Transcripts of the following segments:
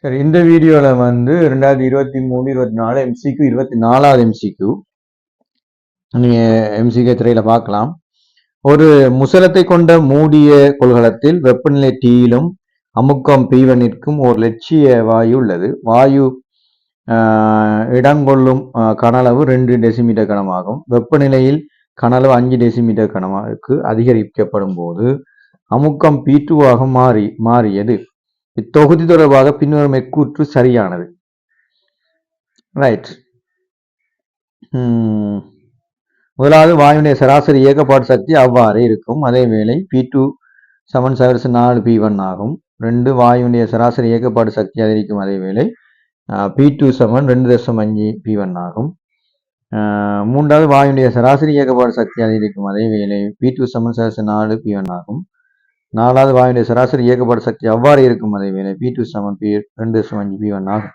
சரி, இந்த வீடியோவில் 2023-24 எம்சிக்யூ 24வது எம்சிக்யூ நீங்கள் எம்சிக்யூ திரையில் பார்க்கலாம். ஒரு முசலத்தை கொண்ட மூடிய கொள்கலத்தில் வெப்பநிலை Tயிலும் அமுக்கம் P1ற்கும் ஒரு லட்சிய வாயு உள்ளது. வாயு இடங்கொள்ளும் கனளவு 2 டெசிமீட்டர் கனமாகும். வெப்பநிலையில் கனளவு 5 டெசிமீட்டர் கனமாக்கு அதிகரிக்கப்படும் போது அமுக்கம் P2 ஆக மாறியது. இத்தொகுதி தொடர்பாக பின்வரும் எக்கூற்று சரியானது. ரைட். முதலாவது, வாயுடைய சராசரி இயக்கப்பாடு சக்தி அவ்வாறே இருக்கும். அதே வேளை P2 4 P1 ஆகும். 2, வாயுடைய சராசரி இயக்கப்பாடு சக்தி அதிகரிக்கும். அதே வேளை P2 2.5 P1 ஆகும். 3வது, வாயுடைய சராசரி இயக்கப்பாடு சக்தி அதிகரிக்கும். அதே வேளை P2 4 P1 ஆகும். 4வது, வாயுடைய சராசரி இயக்கப்பாடு சக்தி அவ்வாறு இருக்கும். அதே வேளை P2 2.5 P1 ஆகும்.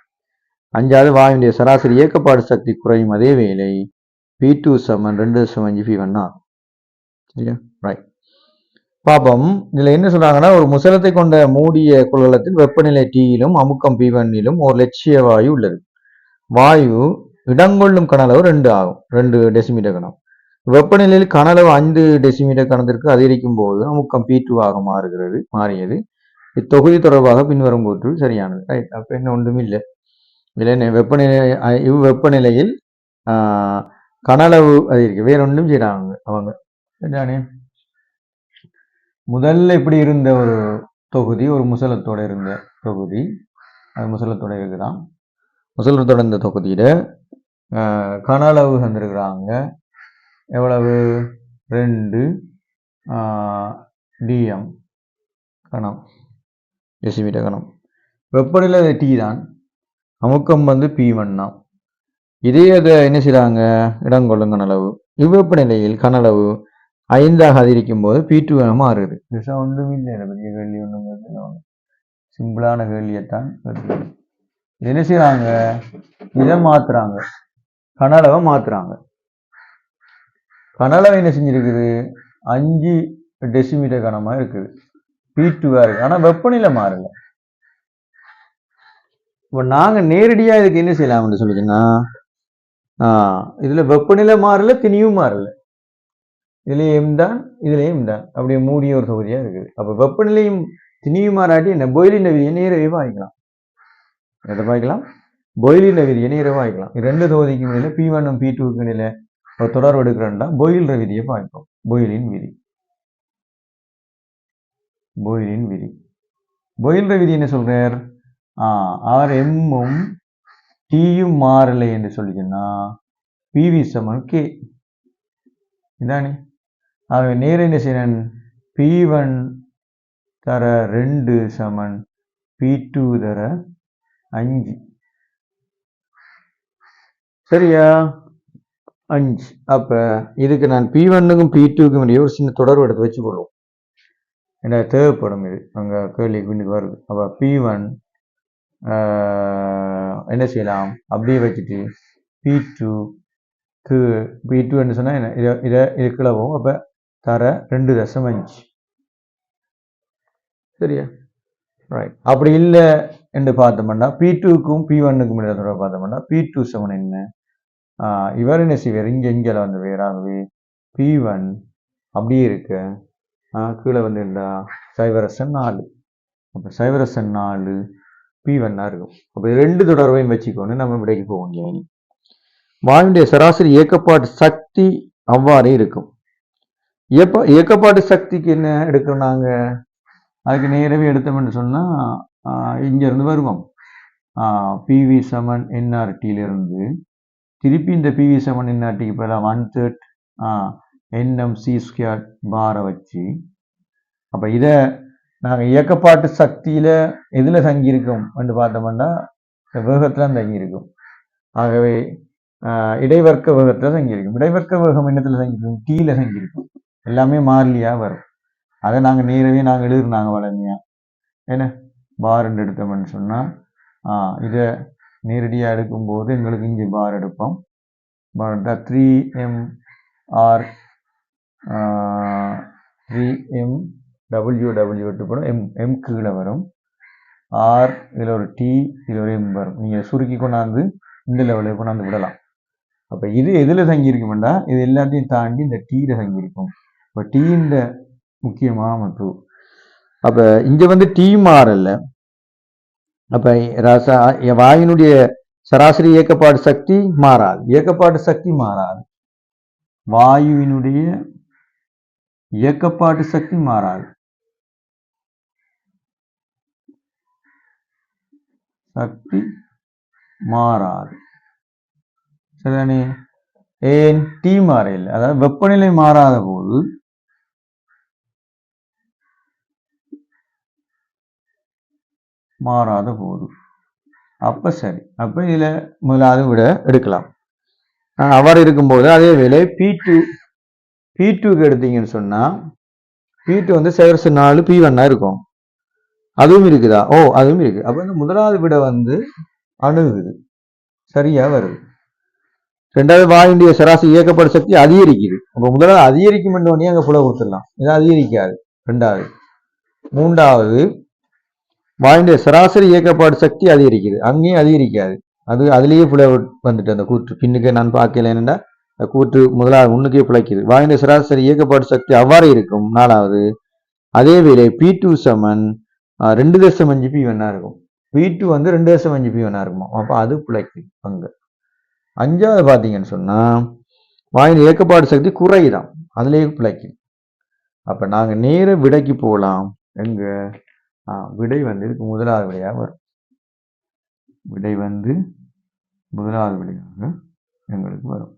5வது, வாயுடைய சராசரி இயக்கப்பாடு சக்தி குறையும். அதே வேளை P2 2.5 P1 ஆகும். சரியா? ரைட். பாப்போம். இதுல என்ன சொல்றாங்கன்னா, ஒரு முசலத்தை கொண்ட மூடிய கொள்கலத்தில் வெப்பநிலை Tயிலும் அமுக்கம் P1லும் ஒரு லட்சிய வாயு உள்ளது. வாயு இடங்கொள்ளும் கனளவு 2 ஆகும். 2 டெசிமீட்டர் கனம். வெப்பநிலையில் கனளவு 5 டெசிமீட்டர் கனத்திற்கு அதிகரிக்கும் போது அமுக்கம் P2 ஆக மாறியது. இத்தொகுதி தொடர்பாக பின்வரும் கூற்று சரியானது. ரைட். அப்ப என்ன ஒன்றும் இல்லை. இதுல வெப்பநிலையில் கனளவு அதிகரிக்கும். வேற ஒன்றும் செய்யறாங்க அவங்க. சரிதானே? முதல்ல இப்படி இருந்த ஒரு தொகுதி, ஒரு முசலத்தோட இருந்த தொகுதி, அது முசலத்தோட இருக்குதான். முசலத்தோட இந்த தொகுதியில கனளவு தந்திருக்கிறாங்க. எவ்வளவு? 2 dm கணம், டெசிமீட்டர் கணம். வெப்பநிலை T தான், அமுக்கம் P1 தான். இதே அதை என்ன செய்யறாங்க? இடங்கொள்ளும் கனளவு. இவ்வெப்பநிலையில் கனளவு 5ஆக அதிகரிக்கும் போது P2 என மாறுது. ஒன்றும் இல்லை, பெரிய கேள்வி ஒன்றும், சிம்பிளான கேள்வியைத்தான் என்ன செய்யறாங்க? இதை மாத்துறாங்க, கனளவை மாத்துறாங்க. கனளவு என்ன செஞ்சிருக்குது? 5 டெசிமீட்டர் கனமா இருக்குது, P2 இருக்கு. ஆனா வெப்பநிலை மாறல. இப்போ நாங்க நேரடியா இதுக்கு என்ன செய்யலாம்னு சொல்லிச்சுன்னா, இதுல வெப்பநிலை மாறல, திணியும் மாறல. இதுலயும் தான், இதுலயும் தான். அப்படியே மூடிய ஒரு தொகுதியா இருக்குது. அப்ப வெப்பநிலையும் திணியும் மாறாட்டி என்ன? பாயிலின் விதியை நேரவே வாங்கிக்கலாம். எதை வாங்கிக்கலாம்? பாயிலின் விதியை நேரவே வாங்கிக்கலாம். 2 தொகுதிக்கு இடையில P1 P2க்கு இடையில ஒரு தொடர்பு எடுக்கிறோம்னா பாயில்ற விதியை பார்ப்போம். பாயிலின் விதி. பாயில்ற விதி என்ன சொல்றார்? Rmமும் Tயும் மாறலை என்று சொல்லிச்சுன்னா PV K. இதானே? ஆக நேர என்ன செய்யறேன்? P1 தர 2 P2 தர 5. சரியா? 5. அப்ப இதுக்கு நான் P1க்கும் P2க்கும் இடையே ஒரு சின்ன தொடர்பு எடுத்து வச்சு கொள்வோம். என்ன தேவைப்படும்? இது அங்க கேள்விக்கு பின்னுக்கு வருது. அப்ப P1 என்ன செய்யலாம்? அப்படியே வச்சுட்டு P2 என்ன சொன்னா என்ன? இதை கிளவும். அப்ப தர 2.5. சரியா? ரைட். அப்படி இல்லை என்று பார்த்தோம்னா P2க்கும் P1க்கும் இடையில தொடர்பு பார்த்தோம்னா P2 என்ன? இவர் என்ன செய்வார்? இங்கே வந்து வேறாகவே P1 அப்படியே இருக்க கீழே வந்துடா 0.4. அப்போ 0.4 P1 இருக்கும். அப்போ 2 தொடர்பையும் வச்சுக்கொண்டு நம்ம விடைக்கு போக முடியாது. வாயுடைய சராசரி இயக்கப்பாட்டு சக்தி அவ்வாறே இருக்கும். இயக்கப்பாட்டு சக்திக்கு என்ன எடுக்கிறோம் நாங்க? அதுக்கு நேரவே எடுத்தோம்னு சொன்னா இங்க இருந்து வருவோம். PV nRT திருப்பி இந்த PV nRTக்கு பதிலாக 1/3 nmc² பாரை வச்சு, அப்ப இதை நாங்க இயக்கப்பாட்டு சக்தியில எதுல தங்கியிருக்கோம் என்று பார்த்தோம்னா வேகத்துல தங்கியிருக்கும். ஆகவே இடைவர்க்க வேகத்துல தங்கியிருக்கும். இடைவர்க்க வேகம் என்னத்துல தங்கியிருக்கும்? Tல தங்கியிருக்கும். எல்லாமே மாறிலியா வரும். அதை நாங்க நேரவே எழுதுறாங்க வளமையா. என்ன பார் எடுத்தோம்னு சொன்னா இதை நேரடியா எடுக்கும்போது எங்களுக்கு இங்கே பார் எடுப்போம். பார் 3mr 3mww m கீழே வரும். ஆர், இதில் ஒரு டி, இதில் ஒரு எம் வரும். நீங்கள் சுருக்கி கொண்டாந்து இந்த லெவலில் கொண்டாந்து விடலாம். அப்போ இது எதில் தங்கியிருக்கும்டா, இது எல்லாத்தையும் தாண்டி இந்த டீயில் தங்கியிருக்கும். இப்போ டீயின் முக்கியமான அமைப்பு. அப்போ இங்கே வந்து டீ மாறல. அப்போ வாயுனுடைய சராசரி இயக்கப்பாடு சக்தி மாறாது. இயக்கப்பாடு சக்தி மாறாது. வாயுவினுடைய இயக்கப்பாட்டு சக்தி மாறாது. சக்தி மாறாது. சரிதானே? ஏன் டீ மாறையில், அதாவது வெப்பநிலை மாறாத போது அப்ப சரி. அப்ப இதுல முதலாவது விட எடுக்கலாம். அவ்வாறு இருக்கும்போது அதே வேளை P2க்கு எடுத்தீங்கன்னு சொன்னா P2 வந்து 4 P1 இருக்கும். அதுவும் இருக்குதா? ஓ, அதுவும் இருக்கு. அப்ப இந்த முதலாவது விட வந்து அணுகுது, சரியா வருது. ரெண்டாவது வாயுடைய சராசரி இயக்கப்பட சக்தி அதிகரிக்குது. அப்ப முதலாவது அதிகரிக்கும் உடனே அங்க புல கொடுத்துடலாம். இது அதிகரிக்காது. ரெண்டாவது. மூன்றாவது வாயுடைய சராசரி இயக்கப்பாடு சக்தி அதிகரிக்குது. அங்கேயும் அதிகரிக்காது. அதுலேயே புல வந்துட்டு அந்த கூற்று பின்னுக்கு நான் பார்க்கல. என்னென்னா கூற்று முதலாவது முன்னுக்கே பிழைக்குது. வாயுடைய சராசரி இயக்கப்பாடு சக்தி அவ்வாறு இருக்கும். நாலாவது அதே வேளை P2 சமன் 2.5 P1 இருக்கும். P2 வந்து 2.5 P1 இருக்குமா. அப்போ அது பிழைக்குது அங்க. அஞ்சாவது பார்த்தீங்கன்னு சொன்னா வாயின் இயக்கப்பாடு சக்தி குறைதான், அதுலேயே பிழைக்குது. அப்ப நாங்க நேர விடைக்கு போகலாம். எங்க விடை வந்து இதுக்கு முதலாவது விடையாக வரும். விடை வந்து முதலாவது விடையாக எங்களுக்கு வரும்.